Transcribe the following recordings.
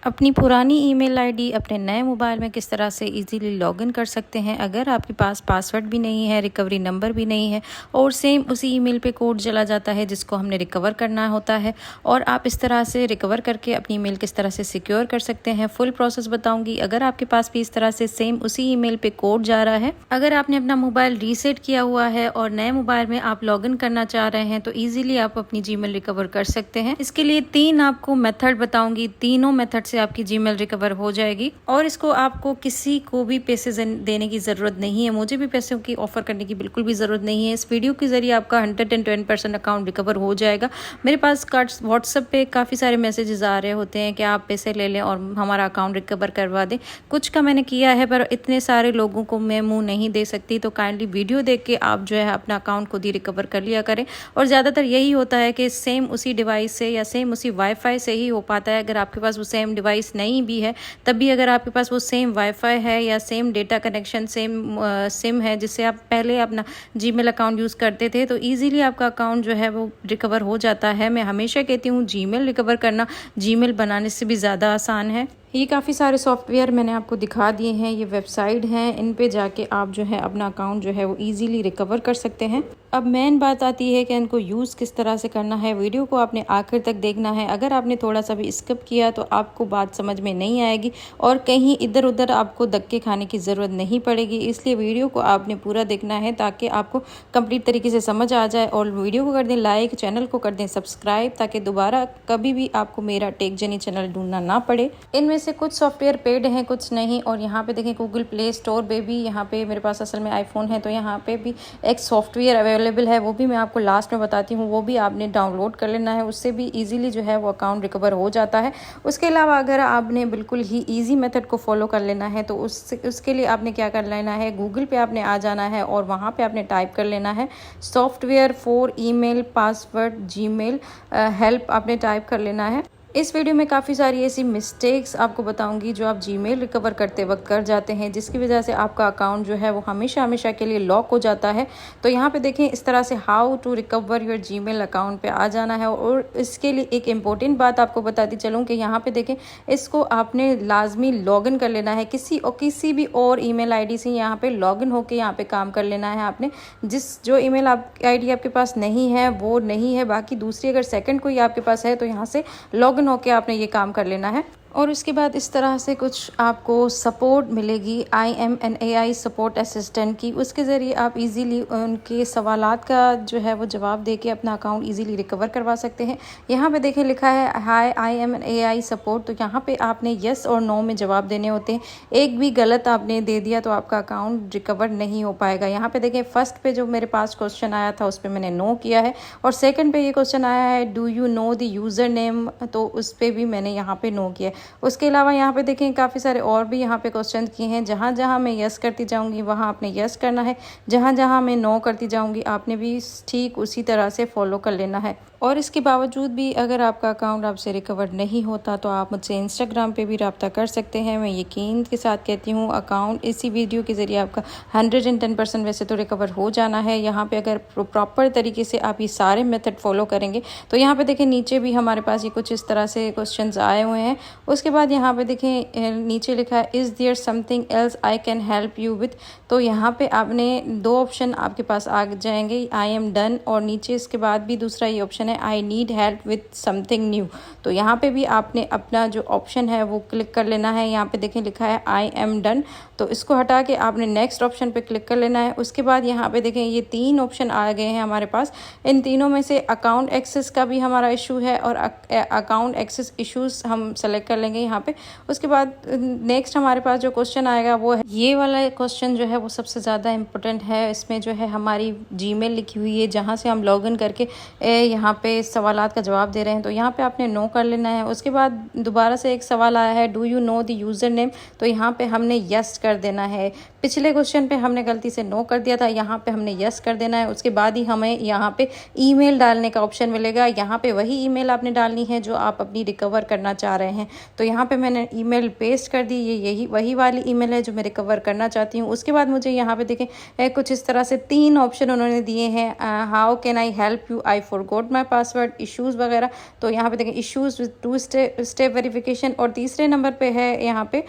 अपनी पुरानी email ID अपने नए मोबाइल में किस तरह से इजीली लॉगिन कर सकते हैं। अगर आपके पास पासवर्ड भी नहीं है, रिकवरी नंबर भी नहीं है और सेम उसी ईमेल पे कोड चला जाता है जिसको हमने रिकवर करना होता है, और आप इस तरह से रिकवर करके अपनी ईमेल किस तरह से सिक्योर कर सकते हैं, फुल प्रोसेस बताऊंगी। अगर आपके पास भी इस तरह से सेम उसी ईमेल पे कोड जा रहा है, अगर आपने अपना मोबाइल रीसेट किया हुआ है और नए मोबाइल में आप लॉगिन करना चाह रहे हैं, तो ईजिली आप अपनी जीमेल रिकवर कर सकते हैं। इसके लिए 3 आपको मेथड बताऊंगी, तीनों मेथड से आपकी जीमेल रिकवर हो जाएगी और इसको आपको किसी को भी पैसे देने की जरूरत नहीं है। मुझे भी पैसों की ऑफर करने की बिल्कुल भी जरूरत नहीं है। इस वीडियो के जरिए आपका 110% अकाउंट रिकवर हो जाएगा। मेरे पास व्हाट्सएप पे काफ़ी सारे मैसेजेस आ रहे होते हैं कि आप पैसे ले लें और हमारा अकाउंट रिकवर करवा दें। कुछ का मैंने किया है, पर इतने सारे लोगों को मैं मुंह नहीं दे सकती, तो काइंडली वीडियो देख के आप जो है अपना अकाउंट खुद ही रिकवर कर लिया करें। और ज़्यादातर यही होता है कि सेम उसी डिवाइस से या सेम उसी वाईफाई से ही हो पाता है। अगर आपके पास वो सेम डिवाइस नहीं भी है, तब भी अगर आपके पास वो सेम वाईफाई है या same data connection, same same है जिससे आप पहले अपना जीमेल अकाउंट यूज़ करते थे, तो इजीली आपका अकाउंट जो है वो रिकवर हो जाता है। मैं हमेशा कहती हूँ जीमेल रिकवर करना जीमेल बनाने से भी ज़्यादा आसान है। ये काफ़ी सारे सॉफ्टवेयर मैंने आपको दिखा दिए हैं, ये वेबसाइट हैं, इन पे जाके आप जो है अपना अकाउंट जो है वो इजीली रिकवर कर सकते हैं। अब मेन बात आती है कि इनको यूज़ किस तरह से करना है। वीडियो को आपने आखिर तक देखना है। अगर आपने थोड़ा सा भी स्किप किया तो आपको बात समझ में नहीं आएगी और कहीं इधर उधर आपको धक्के खाने की ज़रूरत नहीं पड़ेगी। इसलिए वीडियो को आपने पूरा देखना है ताकि आपको कंप्लीट तरीके से समझ आ जाए। और वीडियो को कर दें लाइक, चैनल को कर दें सब्सक्राइब, ताकि दोबारा कभी भी आपको मेरा टेक जर्नी चैनल ढूंढना ना पड़े। इनमें से कुछ सॉफ्टवेयर पेड हैं, कुछ नहीं। और यहाँ पे देखें गूगल प्ले स्टोर पे भी, यहाँ पे मेरे पास असल में आईफोन है तो यहाँ पे भी एक सॉफ्टवेयर अवेलेबल है, वो भी मैं आपको लास्ट में बताती हूँ। वो भी आपने डाउनलोड कर लेना है, उससे भी इजीली जो है वो अकाउंट रिकवर हो जाता है। उसके अलावा अगर आपने बिल्कुल ही ईजी मेथड को फॉलो कर लेना है तो उसके लिए आपने क्या कर लेना है, गूगल पे आपने आ जाना है और वहाँ पे आपने टाइप कर लेना है software for email password Gmail help, आपने टाइप कर लेना है। इस वीडियो में काफ़ी सारी ऐसी मिस्टेक्स आपको बताऊंगी जो आप जीमेल रिकवर करते वक्त कर जाते हैं, जिसकी वजह से आपका अकाउंट जो है वो हमेशा हमेशा के लिए लॉक हो जाता है। तो यहाँ पे देखें इस तरह से how to recover your Gmail account पे आ जाना है। और इसके लिए एक इम्पोर्टेंट बात आपको बताती चलूँ कि यहाँ पे देखें इसको आपने लाजमी लॉगिन कर लेना है। किसी भी और ईमेल आईडी से यहाँ पे लॉगिन होकर यहाँ पे काम कर लेना है आपने। जो ईमेल आईडी आपके पास नहीं है वो नहीं है, बाकी दूसरी अगर सेकंड कोई आपके पास है तो यहाँ से लॉगिन होके आपने ये काम कर लेना है। और उसके बाद इस तरह से कुछ आपको सपोर्ट मिलेगी IMNAI सपोर्ट असिस्टेंट की। उसके ज़रिए आप इजीली उनके सवालात का जो है वो जवाब दे के अपना अकाउंट इजीली रिकवर करवा सकते हैं। यहाँ पे देखें लिखा है हाय IMNAI सपोर्ट, तो यहाँ पे आपने यस और नो में जवाब देने होते हैं। एक भी गलत आपने दे दिया तो आपका अकाउंट रिकवर नहीं हो पाएगा। यहाँ पे देखें फर्स्ट पे जो मेरे पास क्वेश्चन आया था उस पर मैंने नो किया है, और सेकेंड पे ये क्वेश्चन आया है do you know the user name, तो उस पर भी मैंने यहाँ पे नो किया है। उसके अलावा यहाँ पे देखें काफ़ी सारे और भी यहाँ पे क्वेश्चन किए हैं। जहाँ जहाँ मैं यस करती जाऊँगी वहाँ आपने यस करना है, जहाँ जहाँ मैं नो करती जाऊँगी आपने भी ठीक उसी तरह से फॉलो कर लेना है। और इसके बावजूद भी अगर आपका अकाउंट आपसे रिकवर नहीं होता तो आप मुझसे इंस्टाग्राम पे भी रब्ता कर सकते हैं। मैं यकीन के साथ कहती हूँ अकाउंट इसी वीडियो के ज़रिए आपका 110% वैसे तो रिकवर हो जाना है। यहाँ पे अगर प्रॉपर तरीके से आप ये सारे मेथड फॉलो करेंगे तो यहाँ पे देखें नीचे भी हमारे पास ये कुछ इस तरह से क्वेश्चंस आए हुए हैं। उसके बाद यहाँ पे देखें नीचे लिखा है is there something else I can help you with, तो यहाँ पे आपने 2 ऑप्शन आपके पास आ जाएंगे, आई एम डन, और नीचे इसके बाद भी दूसरा ये ऑप्शन है I need help with something new. तो यहाँ पे भी आपने अपना जो ऑप्शन है वो क्लिक कर लेना है। यहाँ पे देखें लिखा है आई एम डन, तो इसको हटा के आपने नेक्स्ट ऑप्शन पे क्लिक कर लेना है। उसके बाद यहाँ पे देखें ये 3 ऑप्शन आ गए हैं हमारे पास। इन तीनों में से अकाउंट एक्सेस का भी हमारा इशू है और अकाउंट एक्सेस इशूज़ हम सेलेक्ट कर लेंगे यहाँ पे। उसके बाद नेक्स्ट हमारे पास जो क्वेश्चन आएगा वो है ये वाला क्वेश्चन जो है वो सबसे ज़्यादा इम्पोर्टेंट है। इसमें जो है हमारी जीमेल लिखी हुई है जहाँ से हम लॉगिन करके यहाँ पे सवालात का जवाब दे रहे हैं, तो यहाँ पे आपने नो कर लेना है। उसके बाद दोबारा से एक सवाल आया है do you know the user name, तो यहाँ पे हमने यस कर देना है। पिछले क्वेश्चन पे हमने गलती से नो कर दिया था, यहाँ पे हमने यस कर देना है। उसके बाद ही हमें यहाँ पे ईमेल डालने का ऑप्शन मिलेगा। यहाँ पे वही ईमेल आपने डालनी है जो आप अपनी रिकवर करना चाह रहे हैं। तो यहाँ पे मैंने ईमेल पेस्ट कर दी, यही वही वाली ईमेल है जो मैं रिकवर करना चाहती हूँ। उसके बाद मुझे यहाँ पे देखें कुछ इस तरह से 3 ऑप्शन उन्होंने दिए हैं, how can I help you, I forgot my password, issues वगैरह। तो यहाँ पे देखें इशूज़ विद 2 स्टेप वेरिफिकेशन, और तीसरे नंबर पे है यहाँ पे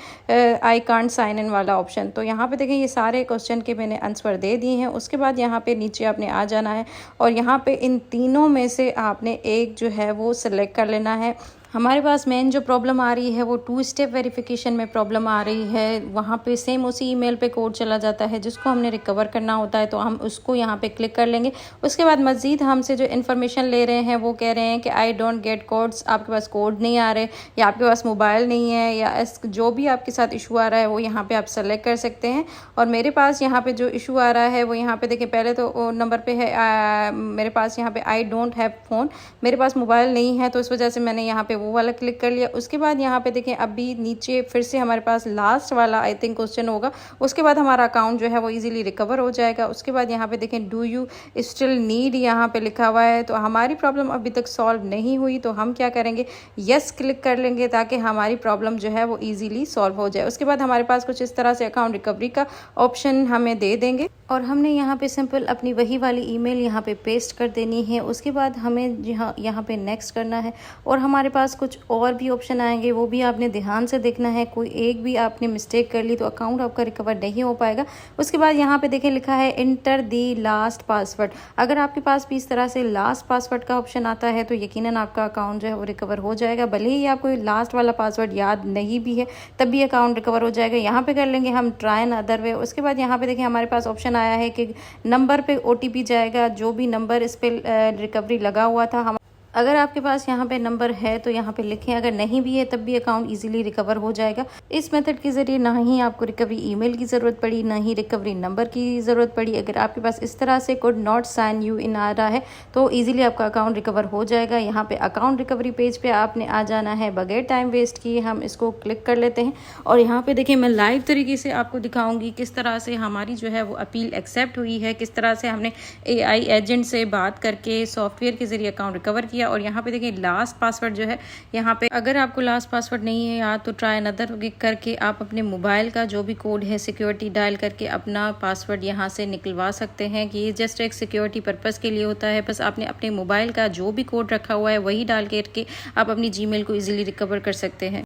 आई कांट साइन इन वाला ऑप्शन। तो यहाँ पे देखें ये सारे क्वेश्चन के मैंने आंसर दे दिए हैं। उसके बाद यहाँ पे नीचे आपने आ जाना है और यहाँ पे इन तीनों में से आपने एक जो है वो सिलेक्ट कर लेना है। हमारे पास मेन जो प्रॉब्लम आ रही है वो 2 स्टेप वेरिफिकेशन में प्रॉब्लम आ रही है। वहाँ पे सेम उसी ईमेल पे कोड चला जाता है जिसको हमने रिकवर करना होता है, तो हम उसको यहाँ पे क्लिक कर लेंगे। उसके बाद मज़ीद हमसे जो इन्फॉर्मेशन ले रहे हैं वो कह रहे हैं कि आई डोंट गेट कोड्स, आपके पास कोड नहीं आ रहे, या आपके पास मोबाइल नहीं है, या जो भी आपके साथ इशू आ रहा है वो यहाँ पर आप सेलेक्ट कर सकते हैं। और मेरे पास यहाँ पर जो इशू आ रहा है वो यहाँ पर देखिए, पहले तो नंबर पर है मेरे पास यहाँ पर आई डोंट हैव फ़ोन, मेरे पास मोबाइल नहीं है, तो इस वजह से मैंने यहाँ पर वो वाला क्लिक कर लिया। उसके बाद यहाँ पे देखें अभी नीचे फिर से हमारे पास लास्ट वाला आई थिंक क्वेश्चन होगा, उसके बाद हमारा अकाउंट जो है वो इजीली रिकवर हो जाएगा। उसके बाद यहाँ पे देखें डू यू स्टिल नीड यहाँ पे लिखा हुआ है, तो हमारी प्रॉब्लम अभी तक सॉल्व नहीं हुई, तो हम क्या करेंगे, यस क्लिक कर लेंगे ताकि हमारी प्रॉब्लम जो है वो ईजीली सॉल्व हो जाए। उसके बाद हमारे पास कुछ इस तरह से अकाउंट रिकवरी का ऑप्शन हमें दे देंगे और हमने यहाँ पे सिंपल अपनी वही वाली ईमेल यहाँ पे पेस्ट कर देनी है। उसके बाद हमें यहाँ पे नेक्स्ट करना है और हमारे पास कुछ और भी ऑप्शन आएंगे, वो भी आपने ध्यान से देखना है। कोई एक भी आपने मिस्टेक कर ली तो अकाउंट आपका रिकवर नहीं हो पाएगा। उसके बाद यहाँ पे देखें लिखा है इंटर दी लास्ट पासवर्ड। अगर आपके पास भी इस तरह से लास्ट पासवर्ड का ऑप्शन आता है तो यकीनन आपका अकाउंट जो है वो रिकवर हो जाएगा। भले ही आपको लास्ट वाला पासवर्ड याद नहीं भी है तब भी अकाउंट रिकवर हो जाएगा। यहाँ पे कर लेंगे हम ट्राई एन अदर वे। उसके बाद यहाँ पे देखें हमारे पास ऑप्शन आया है कि नंबर पे OTP जाएगा, जो भी नंबर इस पे रिकवरी लगा हुआ था। अगर आपके पास यहाँ पे नंबर है तो यहाँ पे लिखें, अगर नहीं भी है तब भी अकाउंट इजीली रिकवर हो जाएगा। इस मेथड के ज़रिए ना ही आपको रिकवरी ईमेल की ज़रूरत पड़ी, ना ही रिकवरी नंबर की ज़रूरत पड़ी। अगर आपके पास इस तरह से could not sign you in आ रहा है तो इजीली आपका अकाउंट रिकवर हो जाएगा। यहाँ पे अकाउंट रिकवरी पेज पे आपने आ जाना है। बगैर टाइम वेस्ट किए हम इसको क्लिक कर लेते हैं और यहाँ पे देखिए मैं लाइव तरीके से आपको दिखाऊंगी किस तरह से हमारी जो है वो अपील एक्सेप्ट हुई है, किस तरह से हमने AI एजेंट से बात करके सॉफ्टवेयर के ज़रिए अकाउंट रिकवर किया। और यहाँ पे देखिए लास्ट पासवर्ड जो है, यहाँ पे अगर आपको लास्ट पासवर्ड नहीं है याद तो ट्राई अनदर करके आप अपने मोबाइल का जो भी कोड है सिक्योरिटी डायल करके अपना पासवर्ड यहाँ से निकलवा सकते हैं कि ये जस्ट एक सिक्योरिटी पर्पस के लिए होता है। बस आपने अपने मोबाइल का जो भी कोड रखा हुआ है वही डाल करके आप अपनी जीमेल को इजीली रिकवर कर सकते हैं।